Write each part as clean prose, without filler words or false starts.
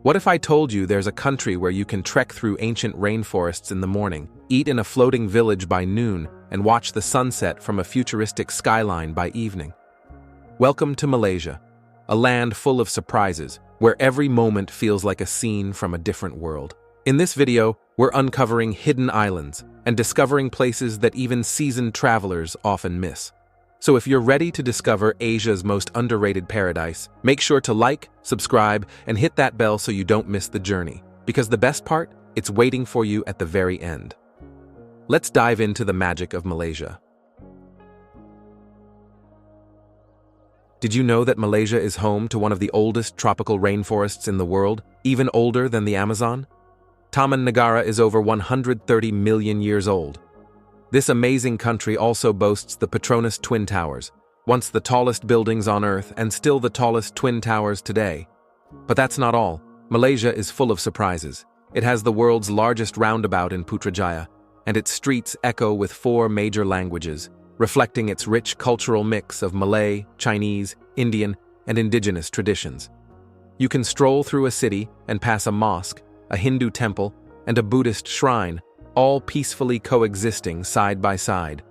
What if I told you there's a country where you can trek through ancient rainforests in the morning, eat in a floating village by noon, and watch the sunset from a futuristic skyline by evening? Welcome to Malaysia, a land full of surprises, where every moment feels like a scene from a different world. In this video, we're uncovering hidden islands and discovering places that even seasoned travelers often miss. So if you're ready to discover Asia's most underrated paradise, make sure to like, subscribe, and hit that bell so you don't miss the journey. Because the best part, it's waiting for you at the very end. Let's dive into the magic of Malaysia. Did you know that Malaysia is home to one of the oldest tropical rainforests in the world, even older than the Amazon? Taman Negara is over 130 million years old. This amazing country also boasts the Petronas Twin Towers, once the tallest buildings on Earth and still the tallest twin towers today. But that's not all. Malaysia is full of surprises. It has the world's largest roundabout in Putrajaya, and its streets echo with 4 major languages, reflecting its rich cultural mix of Malay, Chinese, Indian, and indigenous traditions. You can stroll through a city and pass a mosque, a Hindu temple, and a Buddhist shrine, all peacefully coexisting side by side.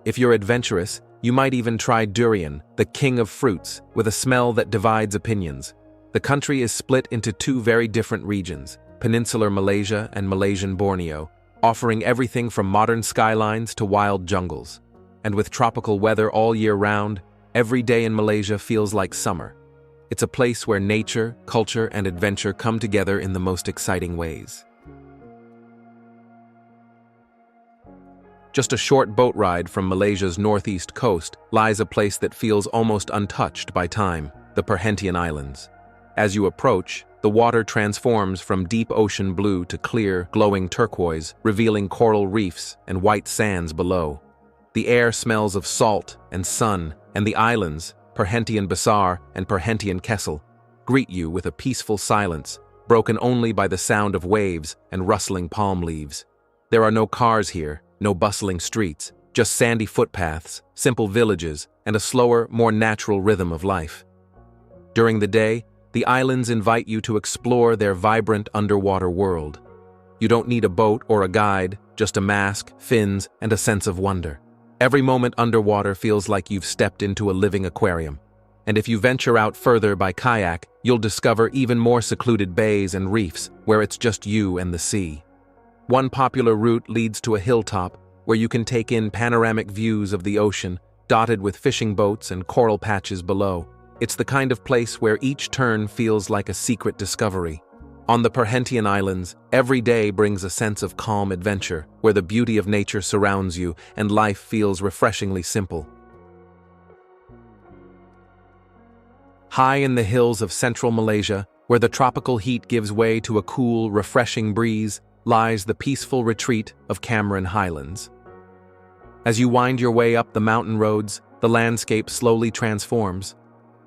If you're adventurous, you might even try durian, the king of fruits, with a smell that divides opinions. The country is split into 2 very different regions, Peninsular Malaysia and Malaysian Borneo, offering everything from modern skylines to wild jungles. And with tropical weather all year round, every day in Malaysia feels like summer. It's a place where nature, culture, and adventure come together in the most exciting ways. Just a short boat ride from Malaysia's northeast coast lies a place that feels almost untouched by time, the Perhentian Islands. As you approach, the water transforms from deep ocean blue to clear, glowing turquoise, revealing coral reefs and white sands below. The air smells of salt and sun, and the islands, Perhentian Besar and Perhentian Kessel, greet you with a peaceful silence, broken only by the sound of waves and rustling palm leaves. There are no cars here, no bustling streets, just sandy footpaths, simple villages, and a slower, more natural rhythm of life. During the day, the islands invite you to explore their vibrant underwater world. You don't need a boat or a guide, just a mask, fins, and a sense of wonder. Every moment underwater feels like you've stepped into a living aquarium. And if you venture out further by kayak, you'll discover even more secluded bays and reefs where it's just you and the sea. One popular route leads to a hilltop where you can take in panoramic views of the ocean, dotted with fishing boats and coral patches below. It's the kind of place where each turn feels like a secret discovery. On the Perhentian Islands, every day brings a sense of calm adventure, where the beauty of nature surrounds you and life feels refreshingly simple. High in the hills of central Malaysia, where the tropical heat gives way to a cool, refreshing breeze, lies the peaceful retreat of Highlands. As you wind your way up the mountain roads, the landscape slowly transforms.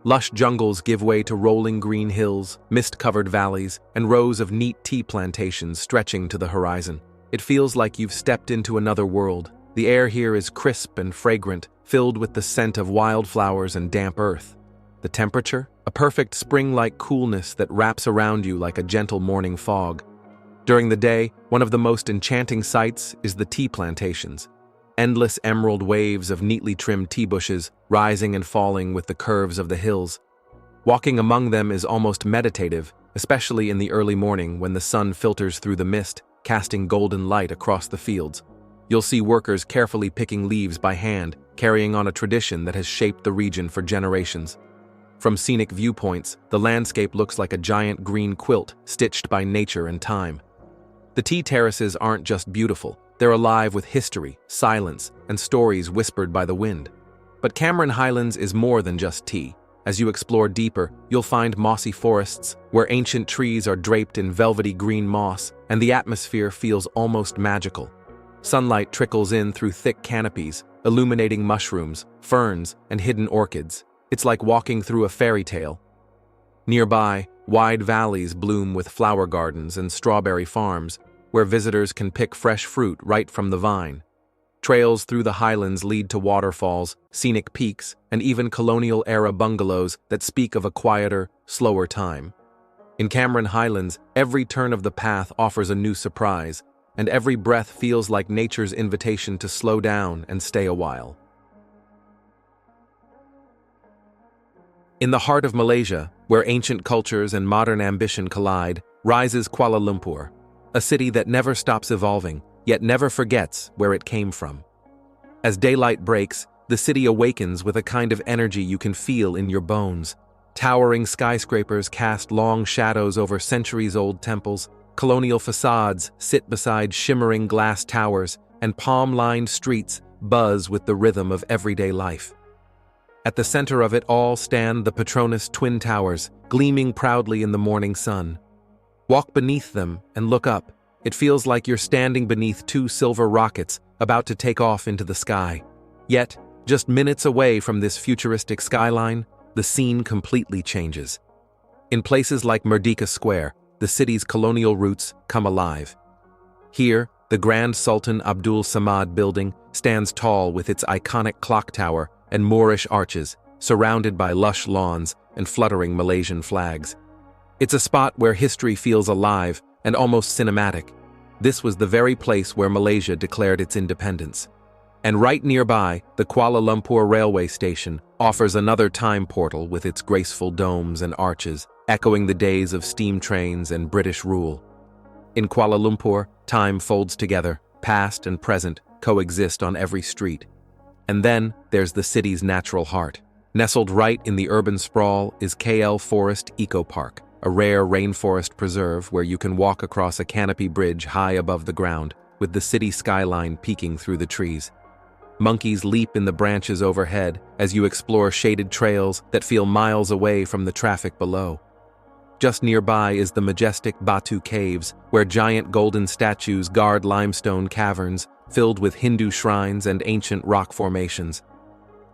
Lush jungles give way to rolling green hills, mist-covered valleys, and rows of neat tea plantations stretching to the horizon. It feels like you've stepped into another world. The air here is crisp and fragrant, filled with the scent of wildflowers and damp earth. The temperature? A perfect spring-like coolness that wraps around you like a gentle morning fog. During the day, one of the most enchanting sights is the tea plantations. Endless emerald waves of neatly trimmed tea bushes, rising and falling with the curves of the hills. Walking among them is almost meditative, especially in the early morning when the sun filters through the mist, casting golden light across the fields. You'll see workers carefully picking leaves by hand, carrying on a tradition that has shaped the region for generations. From scenic viewpoints, the landscape looks like a giant green quilt stitched by nature and time. The tea terraces aren't just beautiful, they're alive with history, silence, and stories whispered by the wind. But Highlands is more than just tea. As you explore deeper, you'll find mossy forests, where ancient trees are draped in velvety green moss, and the atmosphere feels almost magical. Sunlight trickles in through thick canopies, illuminating mushrooms, ferns, and hidden orchids. It's like walking through a fairy tale. Nearby, wide valleys bloom with flower gardens and strawberry farms, where visitors can pick fresh fruit right from the vine. Trails through the highlands lead to waterfalls, scenic peaks, and even colonial-era bungalows that speak of a quieter, slower time. In Cameron Highlands, every turn of the path offers a new surprise, and every breath feels like nature's invitation to slow down and stay a while. In the heart of Malaysia, where ancient cultures and modern ambition collide, rises Kuala Lumpur, a city that never stops evolving, yet never forgets where it came from. As daylight breaks, the city awakens with a kind of energy you can feel in your bones. Towering skyscrapers cast long shadows over centuries-old temples, colonial facades sit beside shimmering glass towers, and palm-lined streets buzz with the rhythm of everyday life. At the center of it all stand the Petronas Twin Towers, gleaming proudly in the morning sun. Walk beneath them and look up. It feels like you're standing beneath two silver rockets about to take off into the sky. Yet, just minutes away from this futuristic skyline, the scene completely changes. In places like Merdeka Square, the city's colonial roots come alive. Here, the Grand Sultan Abdul Samad building stands tall with its iconic clock tower and Moorish arches, surrounded by lush lawns and fluttering Malaysian flags. It's a spot where history feels alive and almost cinematic. This was the very place where Malaysia declared its independence. And right nearby, the Kuala Lumpur railway station offers another time portal with its graceful domes and arches, echoing the days of steam trains and British rule. In Kuala Lumpur, time folds together, past and present coexist on every street. And then there's the city's natural heart. Nestled right in the urban sprawl is KL Forest Eco Park, a rare rainforest preserve where you can walk across a canopy bridge high above the ground, with the city skyline peeking through the trees. Monkeys leap in the branches overhead as you explore shaded trails that feel miles away from the traffic below. Just nearby is the majestic Batu Caves, where giant golden statues guard limestone caverns filled with Hindu shrines and ancient rock formations.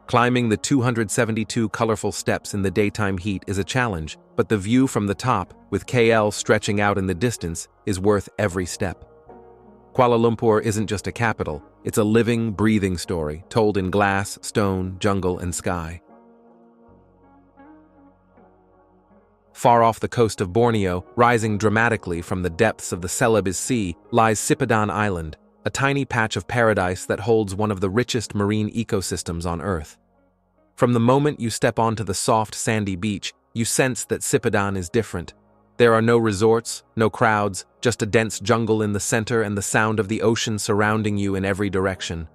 Climbing the 272 colorful steps in the daytime heat is a challenge, but the view from the top, with KL stretching out in the distance, is worth every step. Kuala Lumpur isn't just a capital, it's a living, breathing story, told in glass, stone, jungle, and sky. Far off the coast of Borneo, rising dramatically from the depths of the Celebes Sea, lies Sipadan Island, a tiny patch of paradise that holds one of the richest marine ecosystems on Earth. From the moment you step onto the soft, sandy beach, you sense that Sipadan is different. There are no resorts, no crowds, just a dense jungle in the center and the sound of the ocean surrounding you in every direction.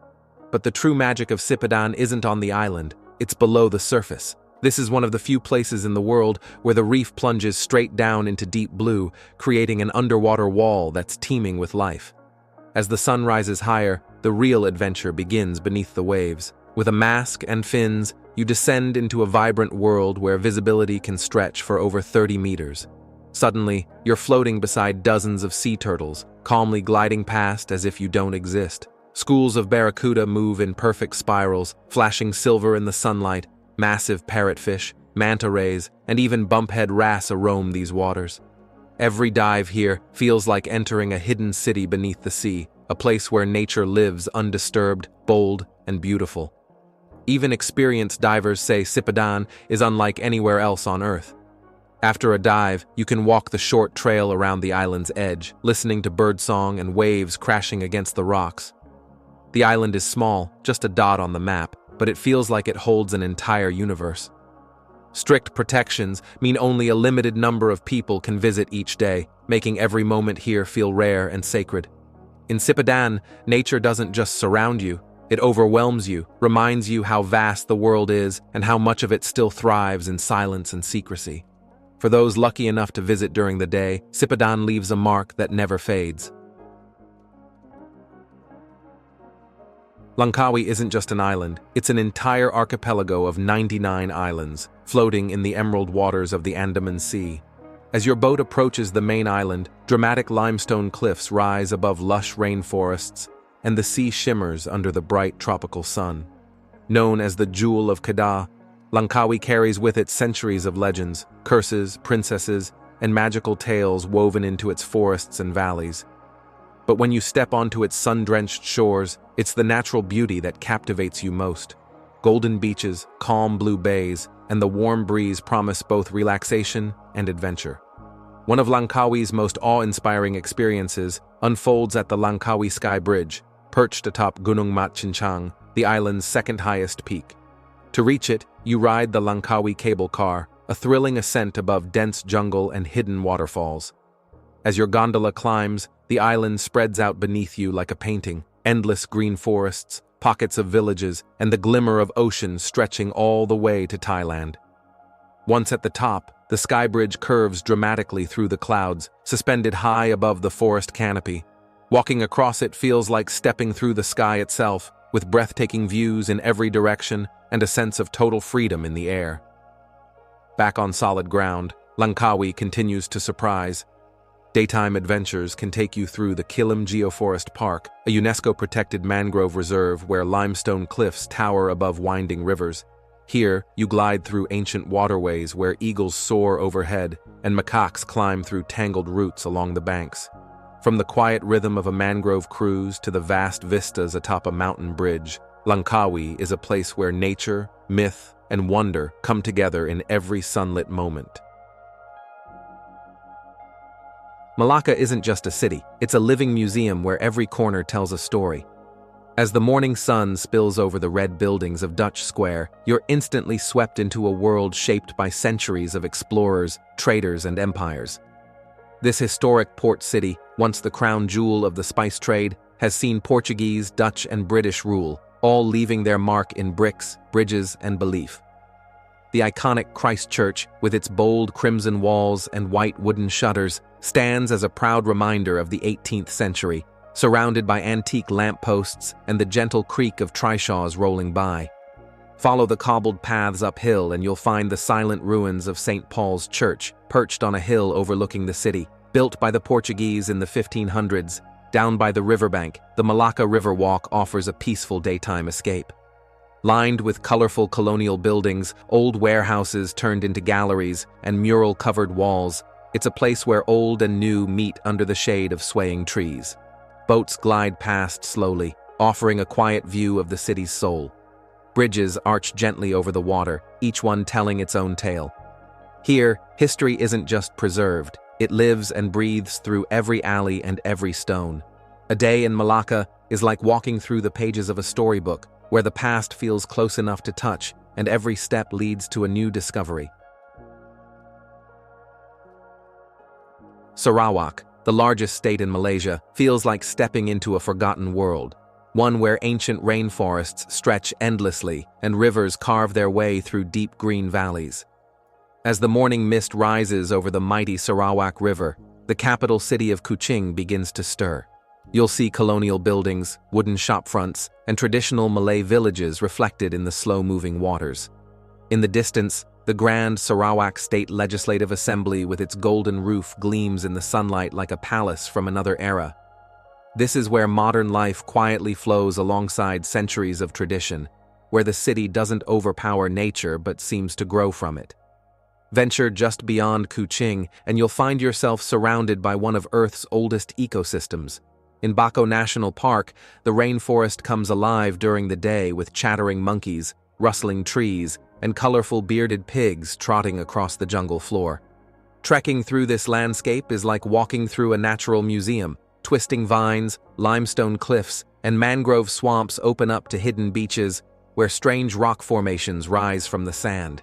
But the true magic of Sipadan isn't on the island, it's below the surface. This is one of the few places in the world where the reef plunges straight down into deep blue, creating an underwater wall that's teeming with life. As the sun rises higher, the real adventure begins beneath the waves. With a mask and fins, you descend into a vibrant world where visibility can stretch for over 30 meters. Suddenly, you're floating beside dozens of sea turtles, calmly gliding past as if you don't exist. Schools of barracuda move in perfect spirals, flashing silver in the sunlight. Massive parrotfish, manta rays, and even bumphead wrasse roam these waters. Every dive here feels like entering a hidden city beneath the sea, a place where nature lives undisturbed, bold, and beautiful. Even experienced divers say Sipadan is unlike anywhere else on Earth. After a dive, you can walk the short trail around the island's edge, listening to birdsong and waves crashing against the rocks. The island is small, just a dot on the map, but it feels like it holds an entire universe. Strict protections mean only a limited number of people can visit each day, making every moment here feel rare and sacred. In Sipadan, nature doesn't just surround you, it overwhelms you, reminds you how vast the world is and how much of it still thrives in silence and secrecy. For those lucky enough to visit during the day, Sipadan leaves a mark that never fades. Langkawi isn't just an island, it's an entire archipelago of 99 islands, floating in the emerald waters of the Andaman Sea. As your boat approaches the main island, dramatic limestone cliffs rise above lush rainforests, and the sea shimmers under the bright tropical sun. Known as the Jewel of Kedah, Langkawi carries with it centuries of legends, curses, princesses, and magical tales woven into its forests and valleys. But when you step onto its sun-drenched shores, it's the natural beauty that captivates you most. Golden beaches, calm blue bays, and the warm breeze promise both relaxation and adventure. One of Langkawi's most awe-inspiring experiences unfolds at the Langkawi Sky Bridge, perched atop Gunung Matchincang, the island's second highest peak. To reach it, you ride the Langkawi cable car, a thrilling ascent above dense jungle and hidden waterfalls. As your gondola climbs, the island spreads out beneath you like a painting, endless green forests, pockets of villages, and the glimmer of ocean stretching all the way to Thailand. Once at the top, the sky bridge curves dramatically through the clouds, suspended high above the forest canopy. Walking across it feels like stepping through the sky itself, with breathtaking views in every direction and a sense of total freedom in the air. Back on solid ground, Langkawi continues to surprise. Daytime adventures can take you through the Kilim Geoforest Park, a UNESCO-protected mangrove reserve where limestone cliffs tower above winding rivers. Here, you glide through ancient waterways where eagles soar overhead and macaques climb through tangled roots along the banks. From the quiet rhythm of a mangrove cruise to the vast vistas atop a mountain bridge, Langkawi is a place where nature, myth, and wonder come together in every sunlit moment. Malacca isn't just a city, it's a living museum where every corner tells a story. As the morning sun spills over the red buildings of Dutch Square, you're instantly swept into a world shaped by centuries of explorers, traders, and empires. This historic port city, once the crown jewel of the spice trade, has seen Portuguese, Dutch, and British rule, all leaving their mark in bricks, bridges, and belief. The iconic Christ Church, with its bold crimson walls and white wooden shutters, stands as a proud reminder of the 18th century, surrounded by antique lampposts and the gentle creak of trishaws rolling by. Follow the cobbled paths uphill and you'll find the silent ruins of St. Paul's Church, perched on a hill overlooking the city. Built by the Portuguese in the 1500s, down by the riverbank, the Malacca River Walk offers a peaceful daytime escape. Lined with colorful colonial buildings, old warehouses turned into galleries, and mural-covered walls, it's a place where old and new meet under the shade of swaying trees. Boats glide past slowly, offering a quiet view of the city's soul. Bridges arch gently over the water, each one telling its own tale. Here, history isn't just preserved, it lives and breathes through every alley and every stone. A day in Malacca is like walking through the pages of a storybook, where the past feels close enough to touch, and every step leads to a new discovery. Sarawak, the largest state in Malaysia, feels like stepping into a forgotten world, one where ancient rainforests stretch endlessly and rivers carve their way through deep green valleys. As the morning mist rises over the mighty Sarawak River, the capital city of Kuching begins to stir. You'll see colonial buildings, wooden shopfronts, and traditional Malay villages reflected in the slow-moving waters. In the distance, the grand Sarawak State Legislative Assembly with its golden roof gleams in the sunlight like a palace from another era. This is where modern life quietly flows alongside centuries of tradition, where the city doesn't overpower nature but seems to grow from it. Venture just beyond Kuching and you'll find yourself surrounded by one of Earth's oldest ecosystems. In Bako National Park, the rainforest comes alive during the day with chattering monkeys, rustling trees, and colorful bearded pigs trotting across the jungle floor. Trekking through this landscape is like walking through a natural museum. Twisting vines, limestone cliffs, and mangrove swamps open up to hidden beaches where strange rock formations rise from the sand.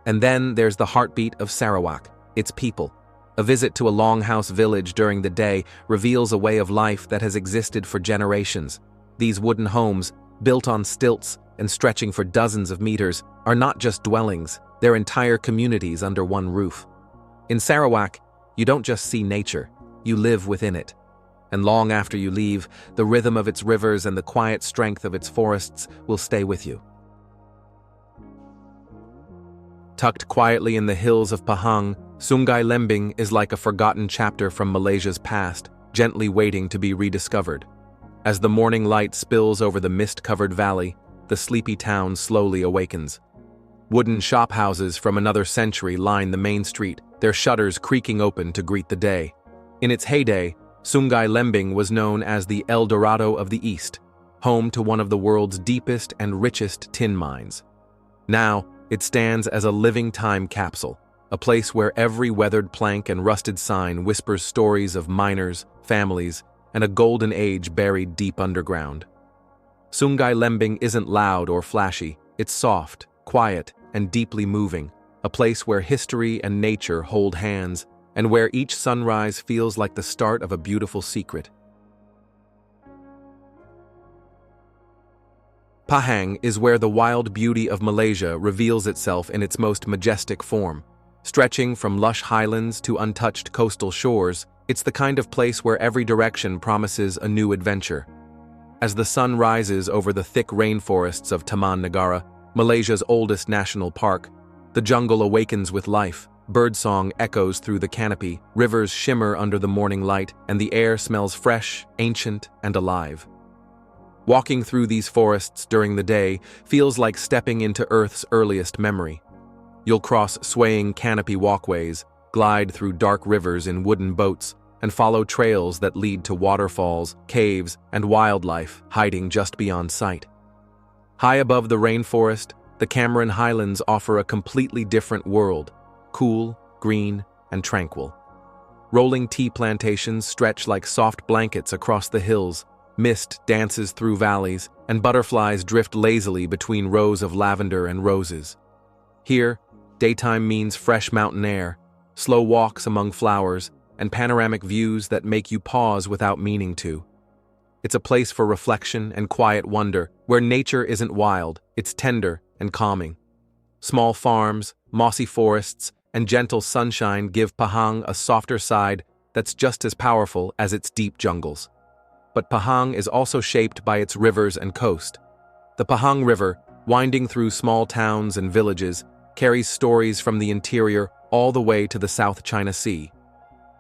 And then there's the heartbeat of Sarawak, its people. A visit to a longhouse village during the day reveals a way of life that has existed for generations. These wooden homes, built on stilts and stretching for dozens of meters, are not just dwellings, they're entire communities under one roof. In Sarawak, you don't just see nature, you live within it. And long after you leave, the rhythm of its rivers and the quiet strength of its forests will stay with you. Tucked quietly in the hills of Pahang, Sungai Lembing is like a forgotten chapter from Malaysia's past, gently waiting to be rediscovered. As the morning light spills over the mist-covered valley, the sleepy town slowly awakens. Wooden shophouses from another century line the main street, their shutters creaking open to greet the day. In its heyday, Sungai Lembing was known as the El Dorado of the East, home to one of the world's deepest and richest tin mines. Now, it stands as a living time capsule, a place where every weathered plank and rusted sign whispers stories of miners, families, and a golden age buried deep underground. Sungai Lembing isn't loud or flashy, it's soft, quiet, and deeply moving, a place where history and nature hold hands, and where each sunrise feels like the start of a beautiful secret. Pahang is where the wild beauty of Malaysia reveals itself in its most majestic form. Stretching from lush highlands to untouched coastal shores, it's the kind of place where every direction promises a new adventure. As the sun rises over the thick rainforests of Taman, Negara, Malaysia's oldest national park, the jungle awakens with life. Birdsong echoes through the canopy, rivers shimmer under the morning light, and the air smells fresh, ancient, and alive. Walking through these forests during the day feels like stepping into Earth's earliest memory. You'll cross swaying canopy walkways, glide through dark rivers in wooden boats, and follow trails that lead to waterfalls, caves, and wildlife hiding just beyond sight. High above the rainforest, the Cameron Highlands offer a completely different world, cool, green, and tranquil. Rolling tea plantations stretch like soft blankets across the hills, mist dances through valleys, and butterflies drift lazily between rows of lavender and roses. Here, daytime means fresh mountain air, slow walks among flowers, and panoramic views that make you pause without meaning to. It's a place for reflection and quiet wonder, where nature isn't wild, it's tender and calming. Small farms, mossy forests, and gentle sunshine give Pahang a softer side that's just as powerful as its deep jungles. But Pahang is also shaped by its rivers and coast. The Pahang River, winding through small towns and villages, carries stories from the interior all the way to the South China Sea.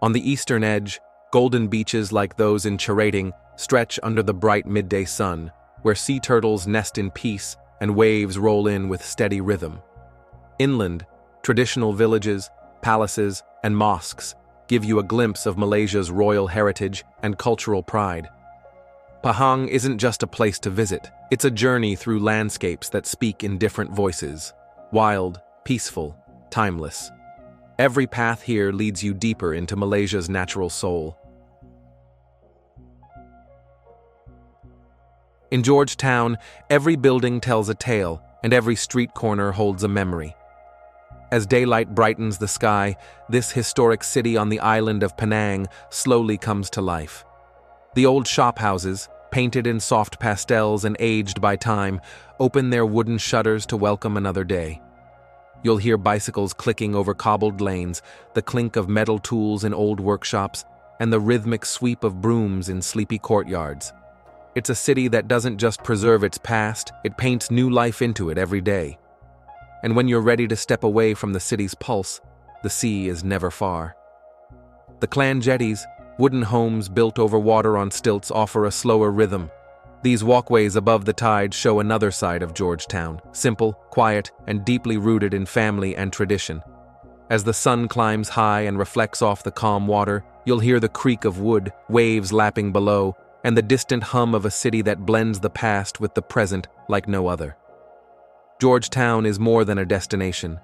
On the eastern edge, golden beaches like those in Cherating stretch under the bright midday sun, where sea turtles nest in peace and waves roll in with steady rhythm. Inland, traditional villages, palaces, and mosques give you a glimpse of Malaysia's royal heritage and cultural pride. Pahang isn't just a place to visit, it's a journey through landscapes that speak in different voices. Wild, peaceful, timeless. Every path here leads you deeper into Malaysia's natural soul. In Georgetown, every building tells a tale, and every street corner holds a memory. As daylight brightens the sky, this historic city on the island of Penang slowly comes to life. The old shophouses, painted in soft pastels and aged by time, open their wooden shutters to welcome another day. You'll hear bicycles clicking over cobbled lanes, the clink of metal tools in old workshops, and the rhythmic sweep of brooms in sleepy courtyards. It's a city that doesn't just preserve its past, it paints new life into it every day. And when you're ready to step away from the city's pulse, the sea is never far. The clan jetties, wooden homes built over water on stilts, offer a slower rhythm. These walkways above the tide show another side of Georgetown, simple, quiet, and deeply rooted in family and tradition. As the sun climbs high and reflects off the calm water, you'll hear the creak of wood, waves lapping below, and the distant hum of a city that blends the past with the present like no other. Georgetown is more than a destination.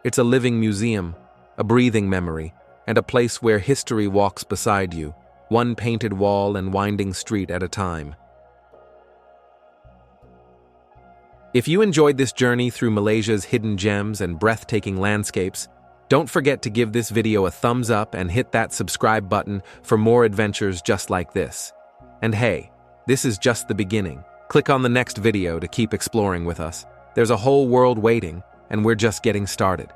It's a living museum, a breathing memory, and a place where history walks beside you, one painted wall and winding street at a time. If you enjoyed this journey through Malaysia's hidden gems and breathtaking landscapes, don't forget to give this video a thumbs up and hit that subscribe button for more adventures just like this. And hey, this is just the beginning. Click on the next video to keep exploring with us. There's a whole world waiting, and we're just getting started.